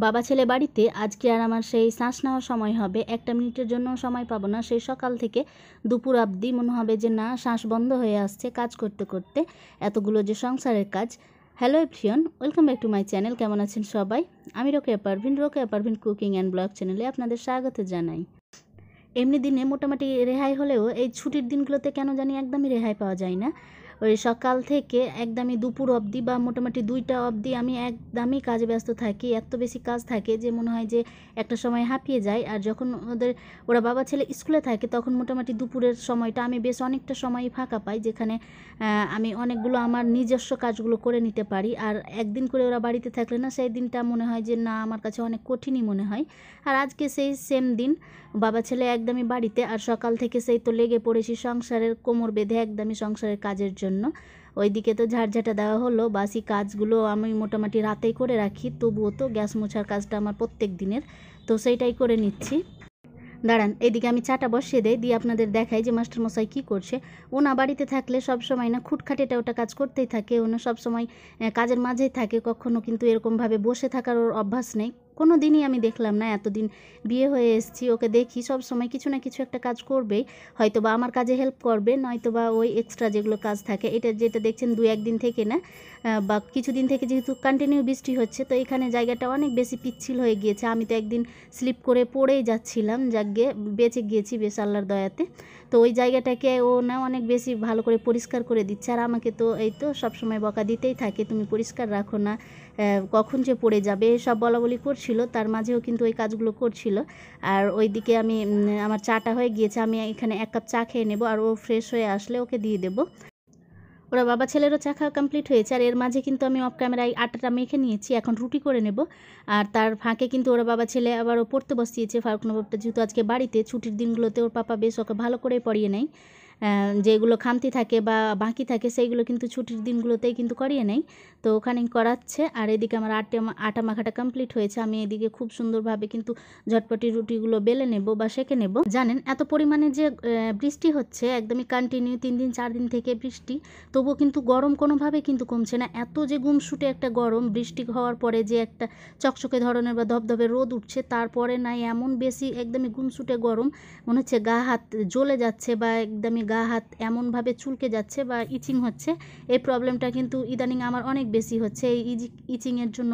বাবা ছেলে বাড়িতে আজকে আর আমার সেই শ্বাস নেওয়ার সময় হবে, 1 মিনিটের জন্য সময় পাবো না। সেই সকাল থেকে দুপুর অবধি মনে হবে যে না, শ্বাস বন্ধ হয়ে আসছে কাজ করতে করতে, এতগুলো যে সংসারের কাজ। Hello everyone, welcome back to my channel. কেমন আছেন সবাই? আমি Rokeya Parvin cooking and blog চ্যানেলে আপনাদের স্বাগত জানাই। এমনি দিনে মোটামুটি রেহাই হলেও এই ছুটির দিনগুলোতে কেন জানি একদমই রেহাই পাওয়া যায় না। ওই সকাল থেকে একদমই দুপুর অবধি বা মোটামুটি 2টা অবধি আমি একদমই কাজে ব্যস্ত থাকি। এত বেশি কাজ থাকে যে মনে হয় যে একটা সময় হাঁপিয়ে যায়। আর যখন ওরা বাবা ছেলে স্কুলে থাকে তখন মোটামুটি দুপুরের সময়টা আমি বেশ অনেকটা সময়ই ফাঁকা পাই, যেখানে আমি অনেকগুলো আমার নিজস্ব কাজগুলো করে নিতে পারি। আর একদিন করে ওরা বাড়িতে থাকলে না, সেই দিনটা মনে হয় যে না, আমার কাছে অনেক কঠিনই মনে হয়। আর আজকে সেই সেম দিন, বাবা ছেলে একদমই বাড়িতে, আর সকাল থেকে সেই তো লেগে পড়েছি সংসারের কোমর বেঁধে একদমই সংসারের কাজের জন্য। ওইদিকে তো ঝাড়ঝাঁটা দেওয়া হলো, বাসি কাজগুলো আমি মোটামুটি রাতেই করে রাখি, তবুও তো গ্যাস মোছার কাজটা আমার প্রত্যেক দিনের, তো সেইটাই করে নিচ্ছি। দাঁড়ান, এদিকে আমি চাটা বসিয়ে দেই, দিয়ে আপনাদের দেখাই যে মাস্টারমশাই কী করছে। ও না বাড়িতে থাকলে সব সময় না খুঁটখাটেটা ওটা কাজ করতেই থাকে, ও না সবসময় কাজের মাঝেই থাকে, কখনো কিন্তু এরকমভাবে বসে থাকার ওর অভ্যাস নেই। কোনো দিনই আমি দেখলাম না, এতদিন বিয়ে হয়ে এসেছি ওকে দেখি সব সময় কিছু না কিছু একটা কাজ করবেই, হয়তো বা আমার কাজে হেল্প করবে, নয়তো বা ওই এক্সট্রা যেগুলো কাজ থাকে। এটা যেটা দেখছেন 2-1 দিন থেকে না, বা কিছুদিন থেকে যেহেতু কন্টিনিউ বৃষ্টি হচ্ছে, তো এখানে জায়গাটা অনেক বেশি পিচ্ছিল হয়ে গিয়েছে। আমি তো একদিন স্লিপ করে পড়েই যাচ্ছিলাম, যাকে বেঁচে গিয়েছি বেশ আল্লাহর দয়াতে। তো ওই জায়গাটাকে ও না অনেক বেশি ভালো করে পরিষ্কার করে দিচ্ছে, আর আমাকে তো এই তো সবসময় বকা দিতেই থাকে, তুমি পরিষ্কার রাখো না, কখন যে পড়ে যাবে, সব বলাবলি করছিল। তার মাঝেও কিন্তু ওই কাজগুলো করছিল। আর ওইদিকে আমি আমার চাটা হয়ে গিয়েছে, আমি এখানে 1 কাপ চা খেয়ে নেব, আর ও ফ্রেশ হয়ে আসলে ওকে দিয়ে দেবো। ওরা বাবা ছেলেরও চা খাওয়া কমপ্লিট হয়েছে, আর এর মাঝে কিন্তু আমি অফ ক্যামেরায় আটাটা মেখে নিয়েছি, এখন রুটি করে নেব। আর তার ফাঁকে কিন্তু ওরা বাবা ছেলে আবারও পড়তে বসিয়েছে। ফারুক নবাবটা যেহেতু আজকে বাড়িতে, ছুটির দিনগুলোতে ওর পাপা বেশ ওকে ভালো করে পড়িয়ে নেয়। যেগুলো খামতি থাকে বা বাকি থাকে সেইগুলো কিন্তু ছুটির দিনগুলোতেই কিন্তু করিয়ে নেয়, তো ওখানেই করাচ্ছে। আর এদিকে আমার আটা মাখাটা কমপ্লিট হয়েছে, আমি এদিকে খুব সুন্দরভাবে কিন্তু ঝটপটি রুটিগুলো বেলে নেব বা সেঁকে নেব। জানেন এত পরিমাণে যে বৃষ্টি হচ্ছে, একদমই কন্টিনিউ 3 দিন 4 দিন থেকে বৃষ্টি, তবুও কিন্তু গরম কোনোভাবে কিন্তু কমছে না। এত যে গুমসুটে একটা গরম, বৃষ্টি হওয়ার পরে যে একটা চকচকে ধরনের বা ধবধবে রোদ উঠছে, তারপরে নাই এমন বেশি একদমই গুমসুটে গরম, মনে হচ্ছে গা হাত জ্বলে যাচ্ছে বা একদমই গা হাত এমনভাবে চুলকে যাচ্ছে বা ইচিং হচ্ছে। এই প্রবলেমটা কিন্তু ইদানিং আমার অনেক বেশি হচ্ছে। এই ইচিংয়ের জন্য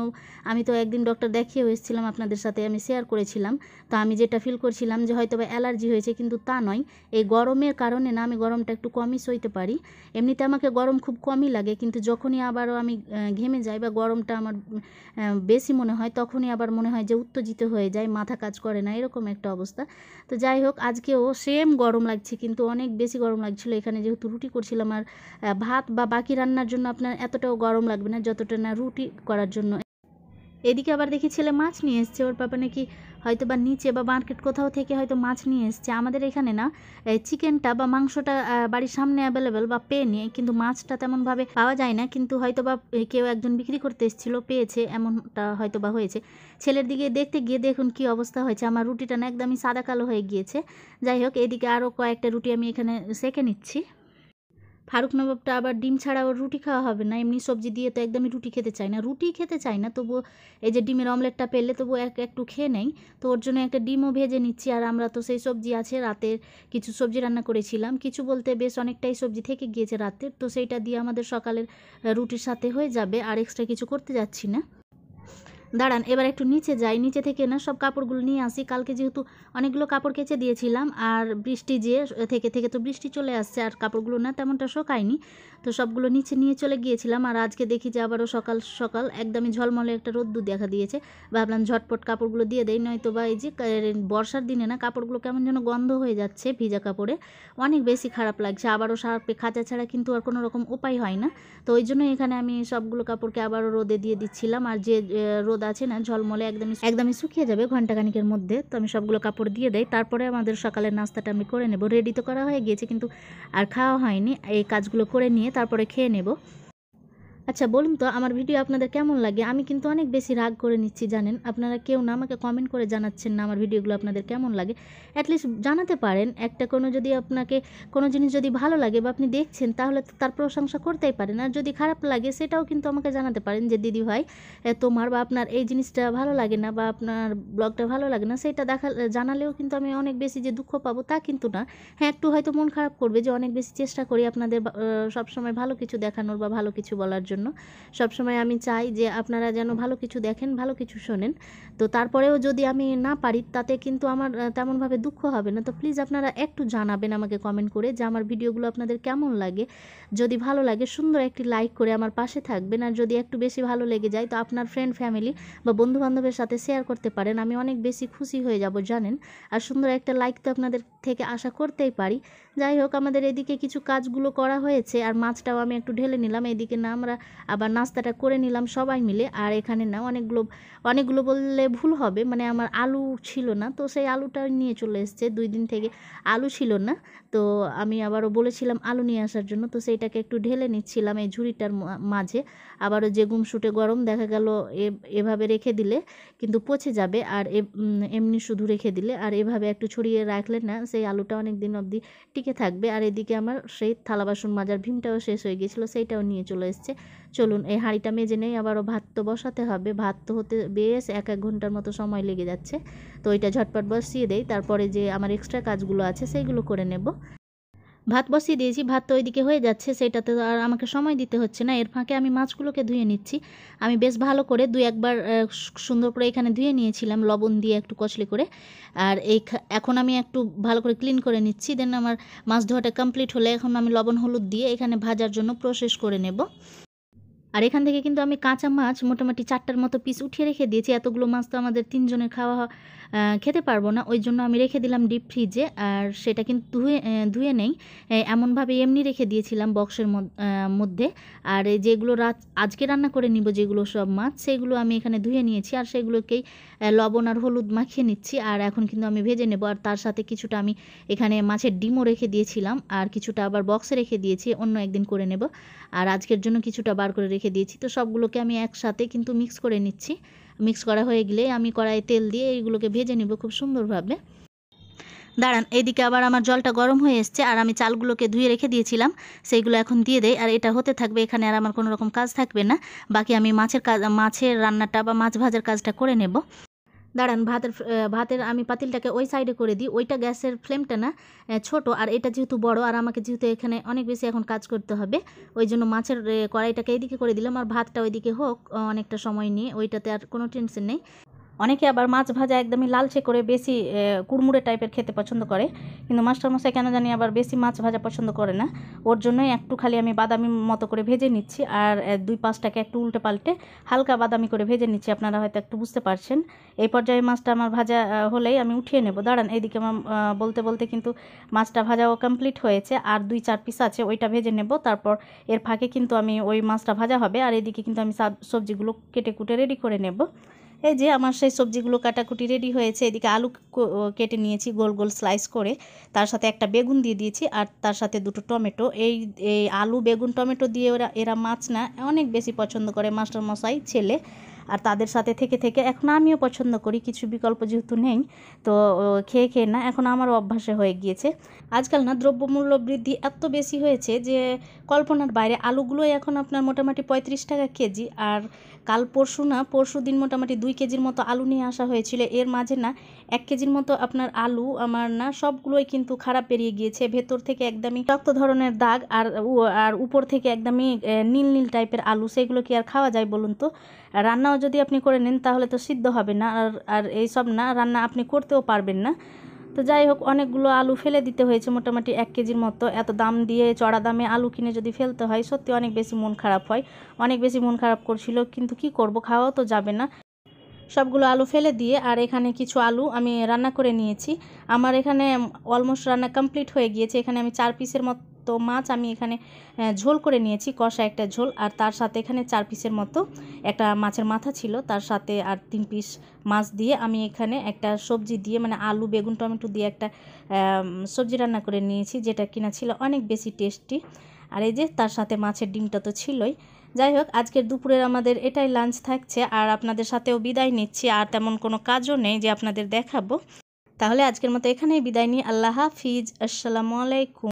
আমি তো একদিন ডক্টর দেখিয়েও এসেছিলাম, আপনাদের সাথে আমি শেয়ার করেছিলাম। তো আমি যেটা ফিল করছিলাম যে হয়তো বা অ্যালার্জি হয়েছে, কিন্তু তা নয়। এই গরমের কারণে না, আমি গরমটা একটু কমই সইতে পারি। এমনিতে আমাকে গরম খুব কমই লাগে, কিন্তু যখনই আবারও আমি ঘেমে যাই বা গরমটা আমার বেশি মনে হয়, তখনই আবার মনে হয় যে উত্তেজিত হয়ে যায়, মাথা কাজ করে না, এরকম একটা অবস্থা। তো যাই হোক, আজকেও সেম গরম লাগছে, কিন্তু অনেক বেশি গরম লাগছিল। এখানে যেহেতু রুটি করছিলাম, আর ভাত বা বাকি রান্নার জন্য আপনার এতটাও গরম লাগবে না যতটা না রুটি করার জন্য। এদিকে আবার দেখি ছেলে মাছ নিয়ে এসছে, ওর পাপা নাকি হয়তো বা নিচে বা মার্কেট কোথাও থেকে হয়তো মাছ নিয়ে এসছে। আমাদের এখানে না চিকেনটা বা মাংসটা বাড়ির সামনে অ্যাভেলেবেল বা পেয়ে নিয়ে, কিন্তু মাছটা তেমনভাবে পাওয়া যায় না। কিন্তু হয়তো বা কেউ একজন বিক্রি করতে এসেছিলো, পেয়েছে, এমনটা হয়তো বা হয়েছে। ছেলের দিকে দেখতে গিয়ে দেখুন কি অবস্থা হয়েছে, আমার রুটিটা না একদমই সাদা কালো হয়ে গিয়েছে। যাই হোক, এদিকে আরও কয়েকটা রুটি আমি এখানে সেঁকে নিচ্ছি। ফারুক নবাবটা আবার ডিম ছাড়া ওর রুটি খাওয়া হবে না, এমনি সবজি দিয়ে তো একদমই রুটি খেতে চায় না, রুটি খেতে চায় না, তবুও এই যে ডিমের অমলেটটা পেলে তবুও একটু খেয়ে নেই। তো ওর জন্য একটা ডিমও ভেজে নিচ্ছি। আর আমরা তো সেই সবজি আছে, রাতের কিছু সবজি রান্না করেছিলাম, কিছু বলতে বেশ অনেকটাই সবজি থেকে গিয়েছে রাতের, তো সেইটা দিয়ে আমাদের সকালের রুটির সাথে হয়ে যাবে, আর এক্সট্রা কিছু করতে যাচ্ছি না। দাঁড়ান, এবার একটু নিচে যাই, নিচে থেকে না সব কাপড়গুলো নিয়ে আসি। কালকে যেহেতু অনেকগুলো কাপড় কেচে দিয়েছিলাম, আর বৃষ্টি যে থেকে থেকে তো বৃষ্টি চলে আসছে, আর কাপড়গুলো না তেমনটা শোকায়নি, তো সবগুলো নিচে নিয়ে চলে গিয়েছিলাম। আর আজকে দেখি যে আবারও সকাল সকাল একদমই ঝলমলে একটা রোদ্দুর দেখা দিয়েছে। ভাবলাম ঝটপট কাপড়গুলো দিয়ে দেয়, নয়তো বা এই যে বর্ষার দিনে না কাপড়গুলো কেমন যেন গন্ধ হয়ে যাচ্ছে, ভিজা কাপড়ে অনেক বেশি খারাপ লাগছে। আবারও সার্ফে খাঁচা ছাড়া কিন্তু আর কোনো রকম উপায় হয় না, তো ওই জন্য এখানে আমি সবগুলো কাপড়কে আবারও রোদে দিয়ে দিচ্ছিলাম। আর যে রোদ আছে না ঝলমলে, একদমই শুকিয়ে যাবে ঘন্টাখানিকের মধ্যে, তো আমি সবগুলো কাপড় দিয়ে দেই। তারপরে আমাদের সকালের নাস্তাটা আমি করে নেব। রেডি তো করা হয়ে গিয়েছে, কিন্তু আর খাওয়া হয়নি, এই কাজগুলো করে নিয়ে তারপরে খেয়ে নেব। আচ্ছা বলুন তো আমার ভিডিও আপনাদের কেমন লাগে? আমি কিন্তু অনেক বেশি রাগ করে নিচ্ছি জানেন। আপনারা কেউ না আমাকে কমেন্ট করে জানাচ্ছেন না আমার ভিডিওগুলো আপনাদের কেমন লাগে। অ্যাটলিস্ট জানাতে পারেন, একটা কোনো যদি আপনাকে কোনো জিনিস যদি ভালো লাগে বা আপনি দেখছেন তাহলে তো তার প্রশংসা করতেই পারেন। আর যদি খারাপ লাগে সেটাও কিন্তু আমাকে জানাতে পারেন যে দিদি ভাই তোমার বা আপনার এই জিনিসটা ভালো লাগে না বা আপনার ব্লগটা ভালো লাগে না, সেটা জানালেও কিন্তু আমি অনেক বেশি যে দুঃখ পাবো তা কিন্তু না। হ্যাঁ, একটু হয়তো মন খারাপ করবে যে অনেক বেশি চেষ্টা করি আপনাদের সবসময় ভালো কিছু দেখানোর বা ভালো কিছু বলার জন্য। সবসময় আমি চাই যে আপনারা যেন ভালো কিছু দেখেন, ভালো কিছু শোনেন। তো তারপরেও যদি আমি না পারি তাতে কিন্তু আমার তেমনভাবে দুঃখ হবে না। তো প্লিজ আপনারা একটু জানাবেন আমাকে কমেন্ট করে যে আমার ভিডিওগুলো আপনাদের কেমন লাগে। যদি ভালো লাগে সুন্দর একটি লাইক করে আমার পাশে থাকবেন। আর যদি একটু বেশি ভালো লেগে যায় তো আপনার ফ্রেন্ড ফ্যামিলি বা বন্ধুবান্ধবের সাথে শেয়ার করতে পারেন। আমি অনেক বেশি খুশি হয়ে যাব জানেন। আর সুন্দর একটা লাইক তো আপনাদের থেকে আশা করতেই পারি। যাই হোক, আমাদের এদিকে কিছু কাজগুলো করা হয়েছে আর মাছটাও আমি একটু ঢেলে নিলাম। এদিকে না আমরা আবার নাস্তাটা করে নিলাম সবাই মিলে। আর এখানে না অনেকগুলো বললে ভুল হবে, মানে আমার আলু ছিল না, তো সেই আলুটা নিয়ে চলে এসছে। 2 দিন থেকে আলু ছিল না, তো আমি আবারও বলেছিলাম আলু নিয়ে আসার জন্য। তো সেইটাকে একটু ঢেলে নিচ্ছিলাম এই ঝুড়িটার মাঝে। আবারও যে গুমসুটে গরম, দেখা গেল এভাবে রেখে দিলে কিন্তু পচে যাবে, আর এমনি শুধু রেখে দিলে আর এভাবে একটু ছড়িয়ে রাখলে না সেই আলুটা অনেক দিন অবধি টিকে থাকবে। আর এদিকে আমার সেই থালা বাসন মাজার ভীমটাও শেষ হয়ে গিয়েছিলো, সেইটাও নিয়ে চলে এসছে। চলুন এই হাঁড়িটা মেজে নেই, আবারও ভাত তো বসাতে হবে। ভাত তো হতে বেশ 1 ঘন্টার মতো সময় লেগে যাচ্ছে। তো ওইটা ঝটপট বসিয়ে দেই, তারপরে যে আমার এক্সট্রা কাজগুলো আছে সেইগুলো করে নেব। ভাত বসিয়ে দিয়েছি, ভাত তো ওইদিকে হয়ে যাচ্ছে, সেটাতে তো আর আমাকে সময় দিতে হচ্ছে না। এর ফাঁকে আমি মাছগুলোকে ধুয়ে নিচ্ছি। আমি বেশ ভালো করে 2-1 বার সুন্দর করে এখানে ধুয়ে নিয়েছিলাম লবণ দিয়ে একটু কচলি করে। আর এখন আমি একটু ভালো করে ক্লিন করে নিচ্ছি। দেন আমার মাছ ধোয়াটা কমপ্লিট হলে এখন আমি লবণ হলুদ দিয়ে এখানে ভাজার জন্য প্রসেস করে নেব। আর এখান থেকে কিন্তু আমি কাঁচা মাছ মোটামুটি 4টার মতো পিস উঠিয়ে রেখে দিয়েছি। এতগুলো মাছ তো আমাদের 3 জনের খেতে পারবো না, ওই জন্য আমি রেখে দিলাম ডিপ ফ্রিজে। আর সেটা কিন্তু ধুয়ে নেই, এমনভাবে এমনি রেখে দিয়েছিলাম বক্সের মধ্যে। আর যেগুলো আজকে রান্না করে নিব, যেগুলো সব মাছ সেগুলো আমি এখানে ধুয়ে নিয়েছি আর সেগুলোকেই লবণ আর হলুদ মাখিয়ে নিচ্ছি। আর এখন কিন্তু আমি ভেজে নেব। আর তার সাথে কিছুটা আমি এখানে মাছের ডিমও রেখে দিয়েছিলাম, আর কিছুটা আবার বক্সে রেখে দিয়েছি, অন্য একদিন করে নেব। আর আজকের জন্য কিছুটা বার করে রেখে দিয়েছি। তো সবগুলোকে আমি একসাথে কিন্তু মিক্স করে নিচ্ছি। মিক্স করা হয়ে গেলে আমি কড়াইয়ে তেল দিয়ে এইগুলোকে ভেজে নেব খুব সুন্দরভাবে। দাঁড়ান, এইদিকে আবার আমার জলটা গরম হয়ে এসছে আর আমি চালগুলোকে ধুয়ে রেখে দিয়েছিলাম, সেইগুলো এখন দিয়ে দেই। আর এটা হতে থাকবে, এখানে আর আমার কোনো রকম কাজ থাকবে না। বাকি আমি মাছের রান্নাটা বা মাছ ভাজার কাজটা করে নেব। দাঁড়ান, ভাতের আমি পাতিলটাকে ওই সাইডে করে দিই। ওইটা গ্যাসের ফ্লেমটা না ছোট, আর এটা যেহেতু বড়, আর আমাকে যেহেতু এখানে অনেক বেশি এখন কাজ করতে হবে, ওই জন্য মাছের কড়াইটাকে এইদিকে করে দিলাম। আর ভাতটা ওইদিকে হোক অনেকটা সময় নিয়ে, ওইটাতে আর কোনো টেনশন নেই। অনেকে আবার মাছ ভাজা একদমই লালচে করে বেশি কুড়মুড়ে টাইপের খেতে পছন্দ করে, কিন্তু মাস্টারমশাই কেন জানি আবার বেশি মাছ ভাজা পছন্দ করে না। ওর জন্যই একটু খালি আমি বাদামি মতো করে ভেজে নিচ্ছি। আর 2-5টাকে একটু উল্টে পাল্টে হালকা বাদামি করে ভেজে নিচ্ছি। আপনারা হয়তো একটু বুঝতে পারছেন। এই পর্যায়ে মাছটা আমার ভাজা হলেই আমি উঠিয়ে নেব। দাঁড়ান, এইদিকে আমার বলতে বলতে কিন্তু মাছটা ভাজাও কমপ্লিট হয়েছে। আর 2-4 পিস আছে, ওইটা ভেজে নেব। তারপর এর ফাঁকে কিন্তু আমি ওই মাছটা ভাজা হবে। আর এদিকে কিন্তু আমি সবজিগুলো কেটে কুটে রেডি করে নেব। এই যে আমার সেই সবজিগুলো কাটাকুটি রেডি হয়েছে। এদিকে আলু কেটে নিয়েছি গোল গোল স্লাইস করে, তার সাথে একটা বেগুন দিয়ে দিয়েছি আর তার সাথে 2টো টমেটো। এই আলু বেগুন টমেটো দিয়ে এরা মাছ না অনেক বেশি পছন্দ করে মাস্টারমশাই ছেলে। আর তাদের সাথে থেকে থেকে এখন আমিও পছন্দ করি, কিছু বিকল্প যেহেতু নেই, তো খেয়ে খেয়ে না এখন আমারও অভ্যাসে হয়ে গিয়েছে। আজকাল না দ্রব্যমূল্য বৃদ্ধি এত বেশি হয়েছে যে কল্পনার বাইরে। আলুগুলোই এখন আপনার মোটামুটি 35 টাকা কেজি। আর পরশু দিন মোটামুটি 2 কেজির মতো আলু নিয়ে আসা হয়েছিল। এর মাঝে না 1 কেজির মতো আপনার আলু আমার না সবগুলোই কিন্তু খারাপ বেরিয়ে গিয়েছে। ভেতর থেকে একদমই রক্ত ধরনের দাগ, আর উপর থেকে একদমই নীল নীল টাইপের আলু। সেগুলো কি আর খাওয়া যায় বলুন তো? রান্নাও যদি আপনি করে নেন তাহলে তো সিদ্ধ হবে না, আর এইসব না রান্না আপনি করতেও পারবেন না। তো যাই হোক, অনেকগুলো আলু ফেলে দিতে হয়েছে, মোটামুটি 1 কেজির মতো। এত দাম দিয়ে চড়া দামে আলু কিনে যদি ফেলতে হয় সত্যি অনেক বেশি মন খারাপ হয়। অনেক বেশি মন খারাপ করছিল, কিন্তু কি করব, খাওয়াও তো যাবে না। সবগুলো আলু ফেলে দিয়ে আর এখানে কিছু আলু আমি রান্না করে নিয়েছি। আমার এখানে অলমোস্ট রান্না কমপ্লিট হয়ে গিয়েছে। এখানে আমি 4 পিসের মতো মাছ আমি এখানে ঝোল করে নিয়েছি, কষা একটা ঝোল। আর তার সাথে এখানে 4 পিসের মতো একটা মাছের মাথা ছিল, তার সাথে আর 3 পিস মাছ দিয়ে আমি এখানে একটা সবজি দিয়ে, মানে আলু বেগুন টমেটো দিয়ে একটা সবজি রান্না করে নিয়েছি, যেটা কিনা ছিল অনেক বেশি টেস্টি। আর এই যে তার সাথে মাছের ডিমটা তো ছিলই। যাই হোক, আজকের দুপুরের আমাদের এটাই লাঞ্চ থাকছে, আর আপনাদের সাথেও বিদায় নিচ্ছি। আর তেমন কোনো কাজও নেই যে আপনাদের দেখাবো। তাহলে আজকের মতো এখানেই বিদায় নিই। আল্লাহ হাফিজ, আসসালামু আলাইকুম।